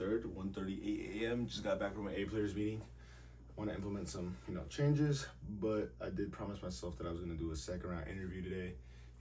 3rd, 1:38 a.m. Just got back from an A players meeting. Want to implement some, changes, but I did promise myself that I was going to do a second round interview today,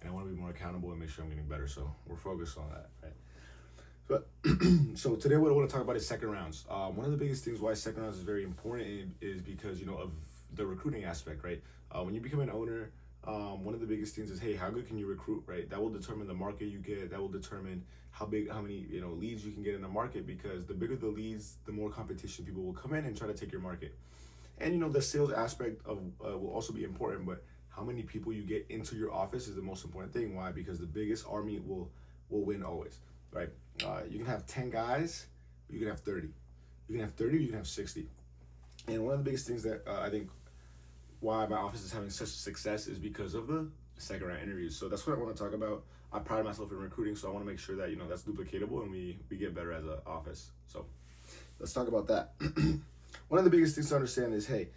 and I want to be more accountable and make sure I'm getting better. So we're focused on that, right? But so today, what I want to talk about is second rounds. One of the biggest things why second rounds is very important is because of the recruiting aspect, right? When you become an owner, one of the biggest things is, hey, how good can you recruit, right? That will determine the market you get. That will determine how many leads you can get in the market. Because the bigger the leads, the more competition people will come in and try to take your market. And the sales aspect of will also be important, but how many people you get into your office is the most important thing. Why? Because the biggest army will win always, right? You can have 10 guys, you can have 30. You can have 30, you can have 60. And one of the biggest things that I think why my office is having such success is because of the second round interviews. So that's what I want to talk about. I pride myself in recruiting, so I want to make sure that that's duplicatable and we get better as an office. So let's talk about that. One of the biggest things to understand is, hey,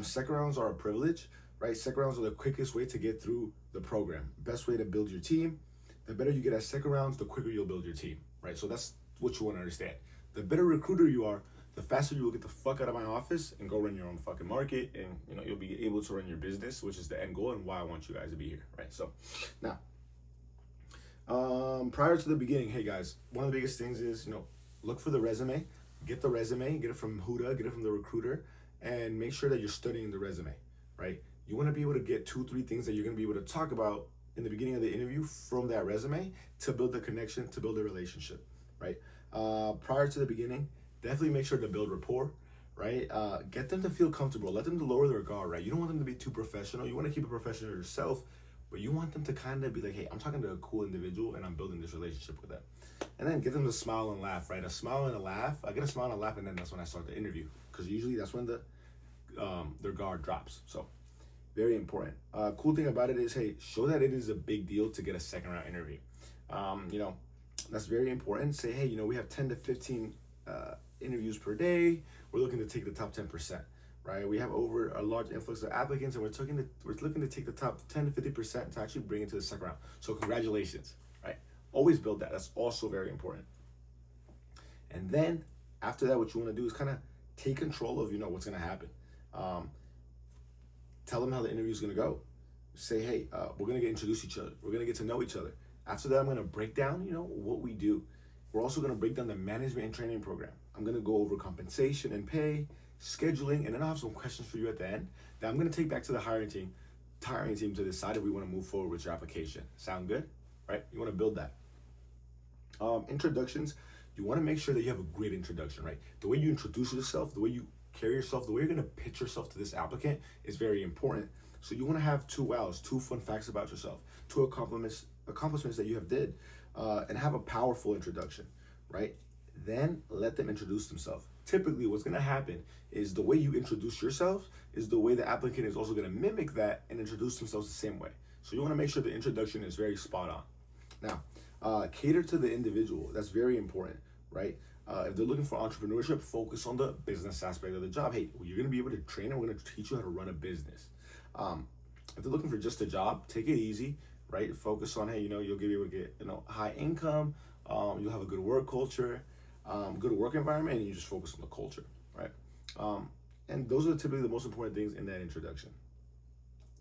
second rounds are a privilege, right? Second rounds are the quickest way to get through the program. Best way to build your team. The better you get at second rounds, the quicker you'll build your team, right? So that's what you want to understand. The better recruiter you are, the faster you will get the fuck out of my office and go run your own fucking market, and you'll be able to run your business, which is the end goal and why I want you guys to be here, right? So now, prior to the beginning, hey guys, one of the biggest things is look for the resume. Get the resume, get it from Huda, get it from the recruiter, and make sure that you're studying the resume, right? You want to be able to get 2-3 things that you're going to be able to talk about in the beginning of the interview from that resume to build the connection, to build a relationship, right? Prior to the beginning, definitely make sure to build rapport, right? Get them to feel comfortable. Let them to lower their guard, right? You don't want them to be too professional. You want to keep it professional yourself, but you want them to kind of be like, hey, I'm talking to a cool individual and I'm building this relationship with them. And then get them to smile and laugh, right? A smile and a laugh. I get a smile and a laugh, and then that's when I start the interview, because usually that's when their guard drops. So very important. Cool thing about it is, hey, show that it is a big deal to get a second round interview. That's very important. Say, hey, we have 10 to 15 interviews per day. We're looking to take the top 10%, right? We have over a large influx of applicants, and we're looking to take the top 10 to 50% to actually bring it to the second round. So congratulations, right? Always build that. That's also very important. And then after that, what you want to do is kind of take control of what's going to happen. Tell them how the interview is going to go. Say, hey, we're going to get introduced each other. We're going to get to know each other. After that, I'm going to break down, what we do. We're also going to break down the management and training program. I'm going to go over compensation and pay, scheduling, and then I'll have some questions for you at the end that I'm going to take back to the hiring team to decide if we want to move forward with your application. Sound good? Right? You want to build that. Introductions, you want to make sure that you have a great introduction, right? The way you introduce yourself, the way you carry yourself, the way you're going to pitch yourself to this applicant is very important. So you want to have 2 wows, 2 fun facts about yourself, 2 accomplishments that you have did, and have a powerful introduction, right? Then let them introduce themselves. Typically, what's going to happen is the way you introduce yourself is the way the applicant is also going to mimic that and introduce themselves the same way. So you want to make sure the introduction is very spot on. Now, cater to the individual. That's very important, right? If they're looking for entrepreneurship, focus on the business aspect of the job. Hey, you're going to be able to train them. We're going to teach you how to run a business. If they're looking for just a job, take it easy, right? Focus on, hey, you'll be able to get, high income. You'll have a good work culture, good work environment, and you just focus on the culture, right? And those are typically the most important things in that introduction.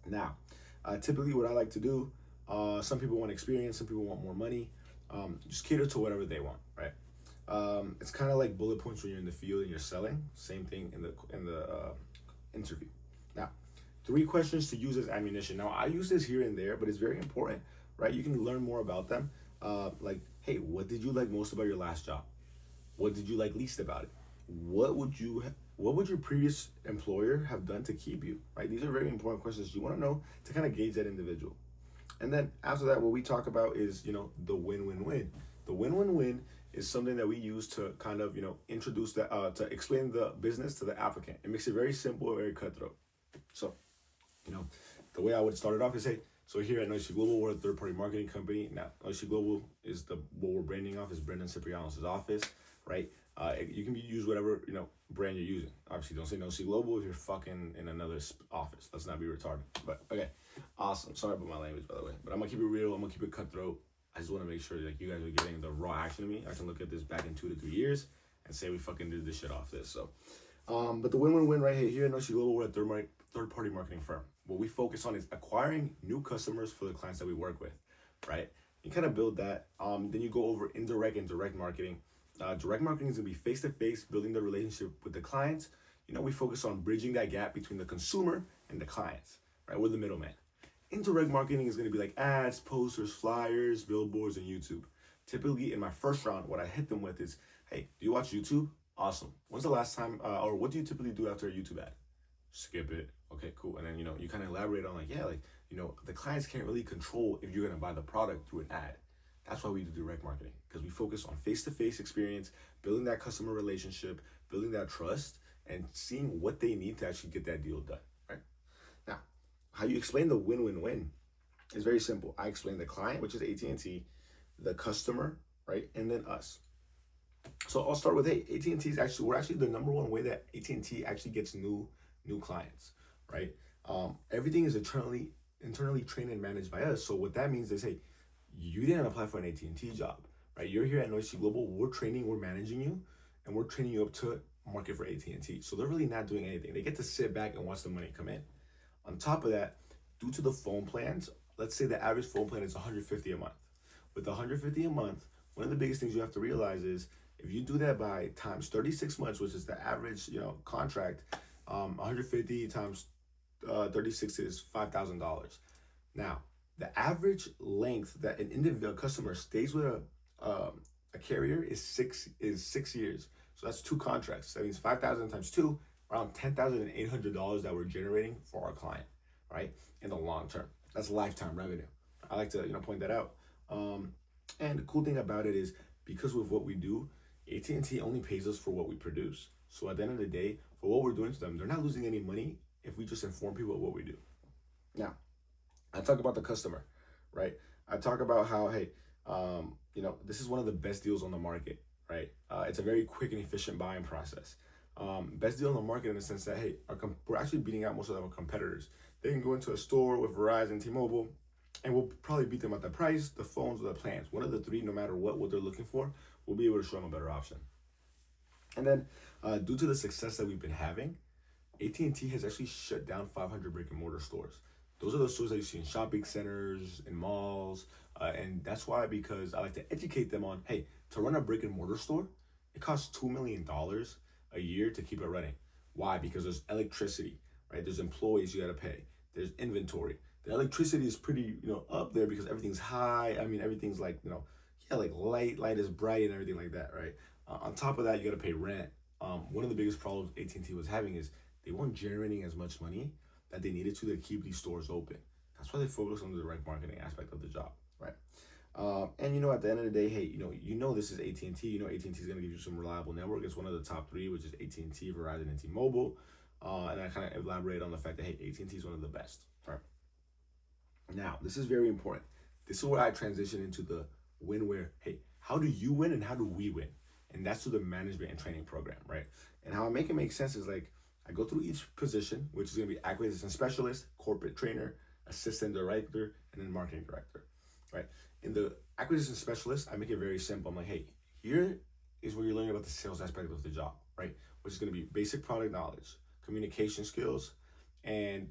Now, typically what I like to do, some people want experience, some people want more money. Just cater to whatever they want, right? It's kind of like bullet points when you're in the field and you're selling. Same thing in the interview. Now, 3 questions to use as ammunition. Now, I use this here and there, but it's very important, right? You can learn more about them. Like, hey, what did you like most about your last job? What did you like least about it? What would your previous employer have done to keep you, right? These are very important questions you want to know to kind of gauge that individual. And then after that, what we talk about is, the win-win-win. The win-win-win is something that we use to kind of, introduce that, to explain the business to the applicant. It makes it very simple, very cutthroat. So, the way I would start it off is, hey, so here at Noisy Global, we're a third-party marketing company. Now, Noisy Global is what we're branding off is Brendan Ciprianos' office, right? You can use whatever, brand you're using. Obviously, don't say Noisy Global if you're fucking in another office. Let's not be retarded. But, okay, awesome. Sorry about my language, by the way. But I'm going to keep it real. I'm going to keep it cutthroat. I just want to make sure that you guys are getting the raw action of me. I can look at this back in 2 to 3 years and say we fucking did this shit off this. So, but the win-win-win right here at No Shit Global, we're a third-party marketing firm. What we focus on is acquiring new customers for the clients that we work with, right? You kind of build that. Then you go over indirect and direct marketing. Direct marketing is gonna be face-to-face, building the relationship with the clients. We focus on bridging that gap between the consumer and the clients, right? We're the middleman. Indirect marketing is gonna be like ads, posters, flyers, billboards, and YouTube. Typically, in my first round, what I hit them with is, hey, do you watch YouTube? Awesome. When's the last time, or what do you typically do after a YouTube ad? Skip it. Okay, cool. And then, you kind of elaborate on the clients can't really control if you're going to buy the product through an ad. That's why we do direct marketing, because we focus on face-to-face experience, building that customer relationship, building that trust, and seeing what they need to actually get that deal done, right? Now, how you explain the win-win-win is very simple. I explain the client, which is AT&T, the customer, right, and then us. So I'll start with, hey, AT&T is we're actually the number one way that AT&T actually gets new clients, right? Everything is internally trained and managed by us. So what that means is, hey, you didn't apply for an AT&T job, right? You're here at No Shit Global. We're training, we're managing you, and we're training you up to market for AT&T. So they're really not doing anything. They get to sit back and watch the money come in. On top of that, due to the phone plans, let's say the average phone plan is $150 a month. With $150 a month, one of the biggest things you have to realize is if you do that by times 36 months, which is the average, contract, 150 times 36 is $5,000. Now, the average length that an individual customer stays with a carrier is 6 years. So that's 2 contracts. That means 5,000 times 2, around $10,800 that we're generating for our client, right? In the long term. That's lifetime revenue. I like to point that out. And the cool thing about it is because of what we do, AT&T only pays us for what we produce. So at the end of the day, for what we're doing to them, they're not losing any money if we just inform people of what we do. Now, I talk about the customer, right? I talk about how, hey, this is one of the best deals on the market, right? It's a very quick and efficient buying process. Best deal on the market in the sense that, hey, we're actually beating out most of our competitors. They can go into a store with Verizon, T-Mobile, and we'll probably beat them at the price, the phones, or the plans. One of the three, no matter what they're looking for, we'll be able to show them a better option. And then, due to the success that we've been having, AT&T has actually shut down 500 brick and mortar stores. Those are the stores that you see in shopping centers, in malls, and that's why, because I like to educate them on, hey, to run a brick and mortar store, it costs $2 million a year to keep it running. Why? Because there's electricity, right? There's employees you got to pay. There's inventory. The electricity is pretty, up there because everything's high. I mean, everything's like, like light is bright and everything like that, right? On top of that, you got to pay rent. One of the biggest problems AT&T was having is they weren't generating as much money that they needed to keep these stores open. That's why they focus on the direct marketing aspect of the job, right? And at the end of the day, hey, this is AT&T. AT&T is going to give you some reliable network. It's one of the top 3, which is AT&T, Verizon, and T-Mobile. And I kind of elaborate on the fact that, hey, AT&T is one of the best, right? Now, this is very important. This is where I transition into the win where, hey, how do you win and how do we win? And that's through the management and training program, right? And how I make it make sense is like, I go through each position, which is going to be acquisition specialist, corporate trainer, assistant director, and then marketing director, right? In the acquisition specialist, I make it very simple. I'm like, hey, here is where you're learning about the sales aspect of the job, right? Which is going to be basic product knowledge, communication skills, and,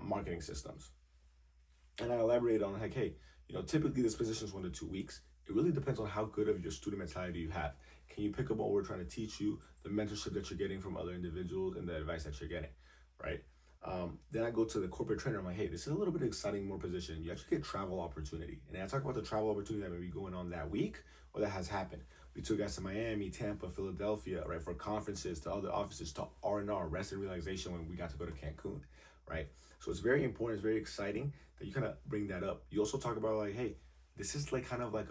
marketing systems. And I elaborate on like, hey, typically this position is 1 to 2 weeks. It really depends on how good of your student mentality you have. Can you pick up what we're trying to teach you, the mentorship that you're getting from other individuals, and the advice that you're getting, right? Then I go to the corporate trainer. I'm like, hey, this is a little bit exciting, more position. You actually get travel opportunity. And I talk about the travel opportunity that may be going on that week or that has happened. We took guys to Miami, Tampa, Philadelphia, right, for conferences, to other offices, to R&R, rest and relaxation, when we got to go to Cancun, right? So it's very important, it's very exciting that you kind of bring that up. You also talk about like, hey, this is like kind of like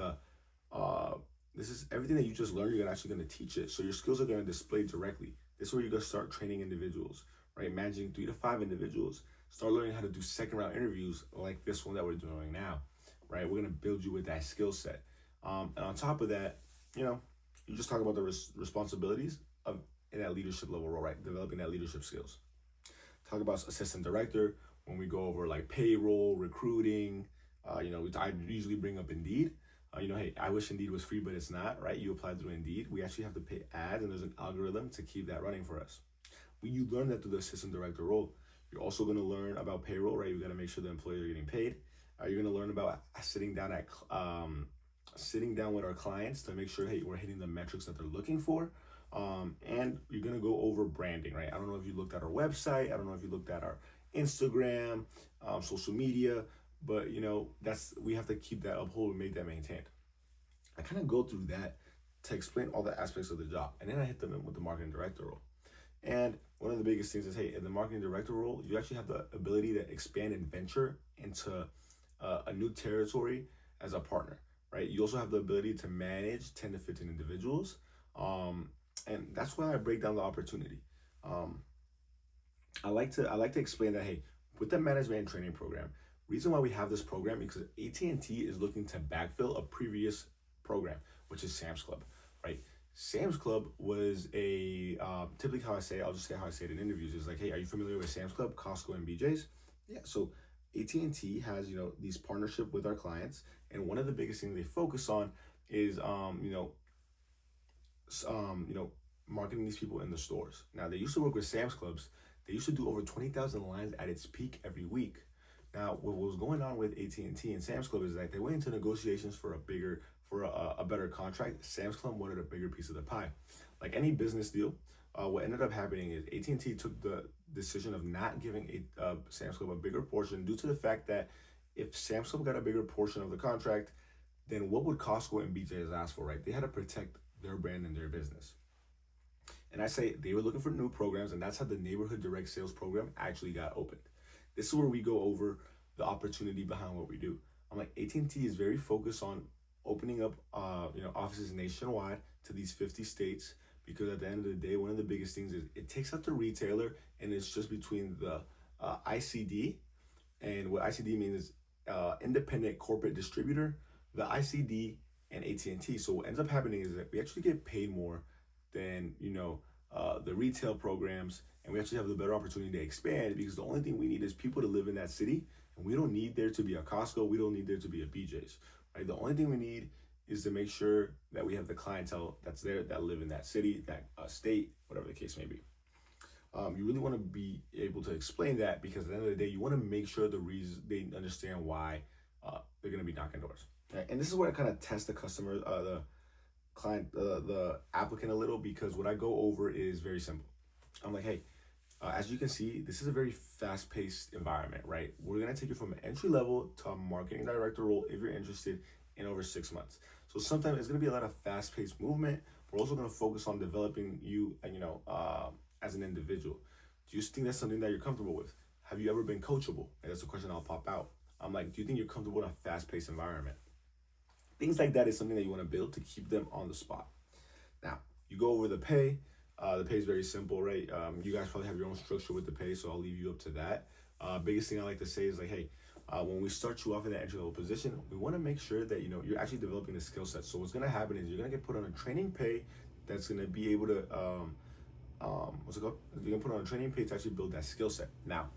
this is everything that you just learned, you're actually going to teach it. So your skills are going to display directly. This is where you're going to start training individuals, right? Managing 3 to 5 individuals. Start learning how to do second round interviews like this one that we're doing now, right? We're going to build you with that skill set. And on top of that, you just talk about the responsibilities of in that leadership level role, right? Developing that leadership skills. Talk about assistant director when we go over like payroll, recruiting. I usually bring up Indeed. Hey, I wish Indeed was free, but it's not, right? You apply through Indeed. We actually have to pay ads, and there's an algorithm to keep that running for us. You learn that through the assistant director role. You're also going to learn about payroll, right? You got to make sure the employees are getting paid. You're going to learn about sitting down with our clients to make sure, hey, we're hitting the metrics that they're looking for. And you're going to go over branding, right? I don't know if you looked at our website. I don't know if you looked at our Instagram, social media, but we have to keep that uphold and make that maintained. I kind of go through that to explain all the aspects of the job, and then I hit them in with the marketing director role. And one of the biggest things is, hey, in the marketing director role, you actually have the ability to expand and venture into a new territory as a partner, right? You also have the ability to manage 10 to 15 individuals. And that's why I break down the opportunity. I like to explain that, hey, with the management and training program, reason why we have this program because AT&T is looking to backfill a previous program, which is Sam's Club, right? Sam's Club was typically how I say it, I'll just say how I say it in interviews, is like, hey, are you familiar with Sam's Club, Costco, and BJ's? Yeah, so AT&T has, these partnership with our clients, and one of the biggest things they focus on is, marketing these people in the stores. Now, they used to work with Sam's Clubs. They used to do over 20,000 lines at its peak every week. Now, what was going on with AT&T and Sam's Club is that they went into negotiations for a better contract. Sam's Club wanted a bigger piece of the pie. Like any business deal, what ended up happening is AT&T took the decision of not giving Sam's Club a bigger portion due to the fact that if Sam's Club got a bigger portion of the contract, then what would Costco and BJ's ask for, right? They had to protect their brand and their business. And I say they were looking for new programs, and that's how the Neighborhood Direct Sales Program actually got opened. This is where we go over the opportunity behind what we do. I'm like, AT&T is very focused on opening up offices nationwide to these 50 states, because at the end of the day, one of the biggest things is it takes out the retailer, and it's just between the ICD, and what ICD means is independent corporate distributor, the ICD, and AT&T. So what ends up happening is that we actually get paid more than the retail programs, and we actually have the better opportunity to expand, because the only thing we need is people to live in that city, and we don't need there to be a Costco, we don't need there to be a BJ's, right? The only thing we need is to make sure that we have the clientele that's there that live in that city, that state, whatever the case may be. You really want to be able to explain that, because at the end of the day, you want to make sure they understand why they're going to be knocking doors. Right? And this is where I kind of test the customer, the client, the applicant a little, because what I go over is very simple. I'm like, hey, as you can see, this is a very fast-paced environment, right? We're gonna take you from an entry level to a marketing director role if you're interested in over 6 months. So sometimes it's gonna be a lot of fast-paced movement. We're also gonna focus on developing you, as an individual. Do you think that's something that you're comfortable with? Have you ever been coachable? And that's a question I'll pop out. I'm like, do you think you're comfortable in a fast-paced environment? Things like that is something that you want to build to keep them on the spot. Now, you go over the pay. The pay is very simple, right? You guys probably have your own structure with the pay, so I'll leave you up to that. Biggest thing I like to say is like, hey, when we start you off in that entry level position, we want to make sure that you're actually developing the skill set. So what's going to happen is you're going to get put on a training pay that's going to be able to what's it called? You're going to put on a training pay to actually build that skill set. Now,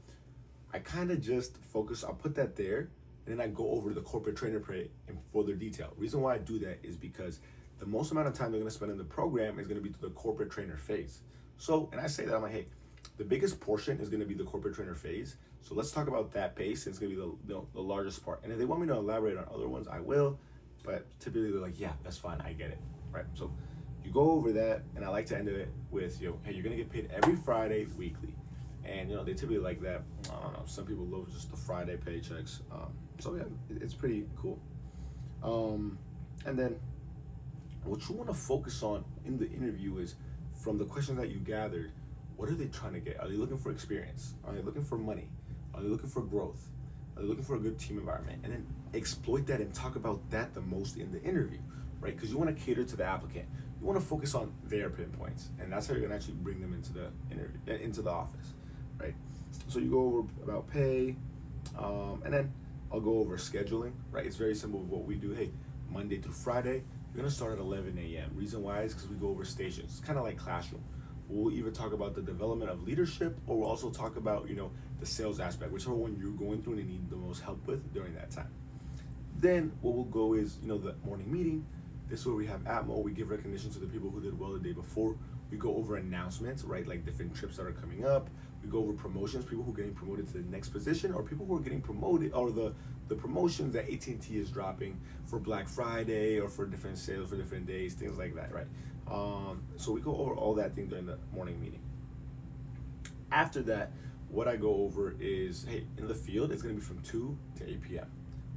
I kind of just focus. I'll put that there, and then I go over the corporate trainer pay in further detail. Reason why I do that is because the most amount of time they're going to spend in the program is going to be through the corporate trainer phase. So, and I say that, I'm like, hey, the biggest portion is going to be the corporate trainer phase. So let's talk about that base. It's going to be the largest part. And if they want me to elaborate on other ones, I will. But typically they're like, yeah, that's fine. I get it. Right. So you go over that, and I like to end it with, hey, you're going to get paid every Friday weekly. And, they typically like that. I don't know. Some people love just the Friday paychecks. So yeah, it's pretty cool. And then what you want to focus on in the interview is, from the questions that you gathered, what are they trying to get? Are they looking for experience? Are they looking for money? Are they looking for growth? Are they looking for a good team environment? And then exploit that and talk about that the most in the interview, right? Because you want to cater to the applicant. You want to focus on their pinpoints, and that's how you're gonna actually bring them into the interview, into the office, right? So you go over about pay, and then I'll go over scheduling, right? It's very simple with what we do. Hey, Monday through Friday, you're gonna start at 11 a.m. Reason why is because we go over stations. It's kind of like classroom. We'll either talk about the development of leadership, or we'll also talk about, the sales aspect, whichever one you're going through and you need the most help with during that time. Then what we'll go is, the morning meeting. This is where we have Atmo. We give recognition to the people who did well the day before. We go over announcements, right? Like different trips that are coming up. We go over promotions, people who are getting promoted to the next position, or people who are getting promoted, or the promotions that AT&T is dropping for Black Friday or for different sales for different days, things like that, right? So we go over all that thing during the morning meeting. After that, what I go over is, hey, in the field, it's gonna be from 2 to 8 p.m.,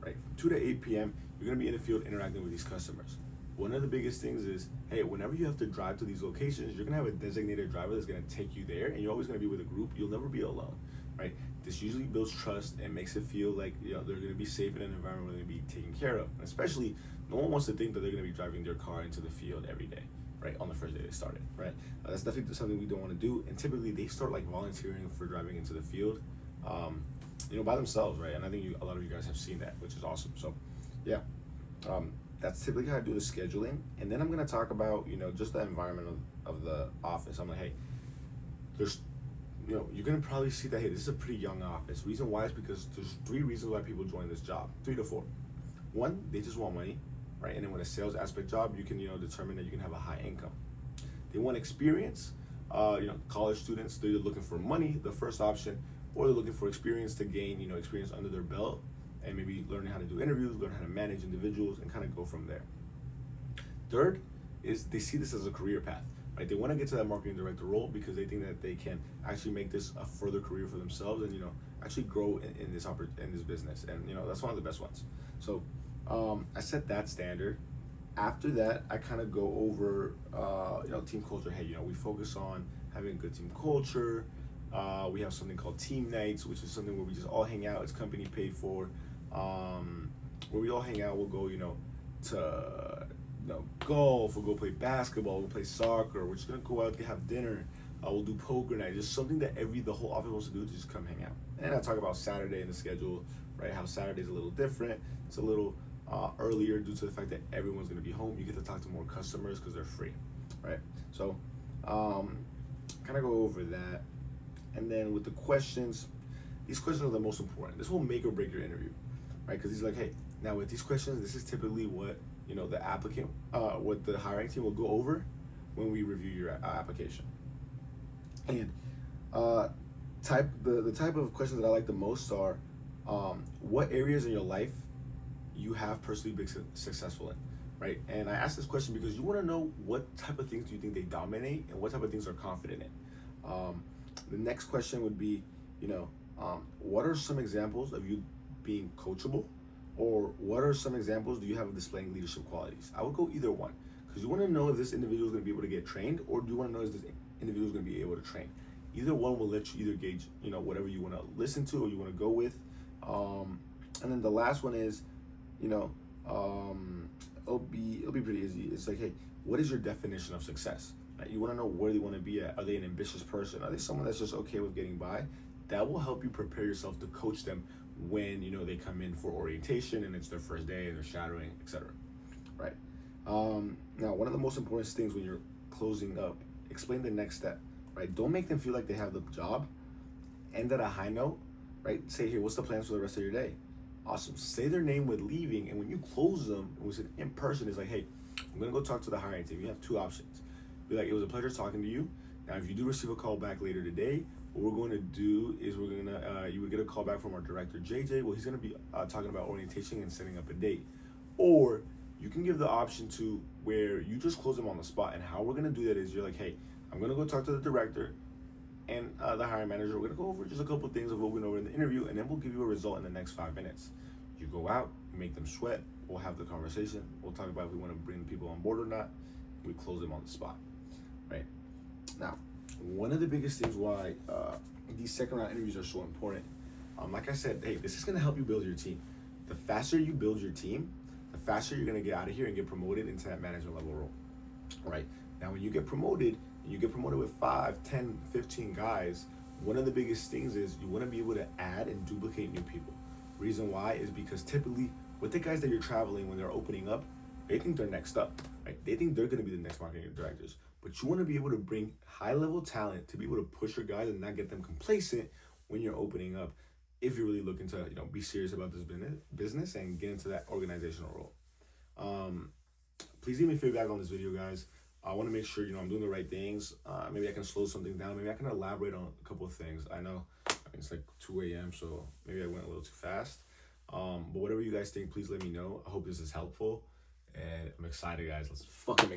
right? From 2 to 8 p.m., you're gonna be in the field interacting with these customers. One of the biggest things is, hey, whenever you have to drive to these locations, you're gonna have a designated driver that's gonna take you there, and you're always gonna be with a group. You'll never be alone, right? This usually builds trust and makes it feel like they're gonna be safe in an environment where they're gonna be taken care of. And especially, no one wants to think that they're gonna be driving their car into the field every day, right? On the first day they started, right? That's definitely something we don't want to do. And typically, they start like volunteering for driving into the field, by themselves, right? And I think a lot of you guys have seen that, which is awesome. So, yeah. That's typically how I do the scheduling. And then I'm going to talk about, just the environment of the office. I'm like, hey, there's, you're going to probably see that, hey, this is a pretty young office. Reason why is because there's 3 reasons why people join this job, 3 to 4. One, they just want money, right? And then with a sales aspect job, you can, determine that you can have a high income. They want experience. College students, they're looking for money, the first option, or they're looking for experience to gain, experience under their belt, and maybe learning how to do interviews, learn how to manage individuals, and kind of go from there. Third is they see this as a career path, right? They want to get to that marketing director role because they think that they can actually make this a further career for themselves and, actually grow in this business. And, that's one of the best ones. So I set that standard. After that, I kind of go over, team culture. Hey, we focus on having a good team culture. We have something called team nights, which is something where we just all hang out. It's company paid for. Where we all hang out, we'll go, to golf, we'll go play basketball, we'll play soccer, we're just gonna go out and have dinner, we'll do poker night, just something that the whole office wants to do, to just come hang out. And I talk about Saturday in the schedule, right? How Saturday's a little different. It's a little earlier due to the fact that everyone's gonna be home. You get to talk to more customers because they're free, right? So, kind of go over that. And then with the questions, these questions are the most important. This will make or break your interview, right? Because he's like, hey, now with these questions, this is typically what the applicant, what the hiring team will go over when we review your application. And the type of questions that I like the most are, what areas in your life you have personally been successful in, right? And I ask this question because you want to know what type of things do you think they dominate and what type of things they're confident in. The next question would be, what are some examples of you being coachable, or what are some examples do you have of displaying leadership qualities? I would go either one, because you want to know if this individual is going to be able to get trained, or do you want to know if this individual is going to be able to train? Either one will let you either gauge, whatever you want to listen to or you want to go with. And then the last one is, it'll be pretty easy. It's like, hey, what is your definition of success? Right? You want to know where they want to be at. Are they an ambitious person? Are they someone that's just okay with getting by? That will help you prepare yourself to coach them when they come in for orientation and it's their first day and they're shadowing, etc. Right? Now, one of the most important things when you're closing up, explain the next step. Right? Don't make them feel like they have the job. End at a high note. Right? Say, hey, what's the plans for the rest of your day? Awesome. Say their name with leaving, and when you close them, it was in person. It's like, hey, I'm gonna go talk to the hiring team. You have 2 options. Be like, it was a pleasure talking to you. Now, if you do receive a call back later today, what we're going to do is you would get a call back from our director, JJ. Well, he's going to be talking about orientation and setting up a date. Or you can give the option to where you just close them on the spot. And how we're going to do that is you're like, hey, I'm going to go talk to the director and the hiring manager. We're going to go over just a couple of things of what we went over in the interview, and then we'll give you a result in the next 5 minutes. You go out, you make them sweat. We'll have the conversation. We'll talk about if we want to bring people on board or not. We close them on the spot. Right? Now, one of the biggest things why these second round interviews are so important, like I said, hey, this is going to help you build your team. The faster you build your team, the faster you're going to get out of here and get promoted into that management level role. Right? Now, when you get promoted, and you get promoted with 5, 10, 15 guys, one of the biggest things is you want to be able to add and duplicate new people. Reason why is because typically with the guys that you're traveling, when they're opening up, they think they're next up, right? They think they're going to be the next marketing directors. But you want to be able to bring high-level talent to be able to push your guys and not get them complacent when you're opening up if you're really looking to, be serious about this business and get into that organizational role. Please give me feedback on this video, guys. I want to make sure, I'm doing the right things. Maybe I can slow something down. Maybe I can elaborate on a couple of things. I know, it's like 2 a.m., so maybe I went a little too fast. But whatever you guys think, please let me know. I hope this is helpful. And I'm excited, guys. Let's fucking make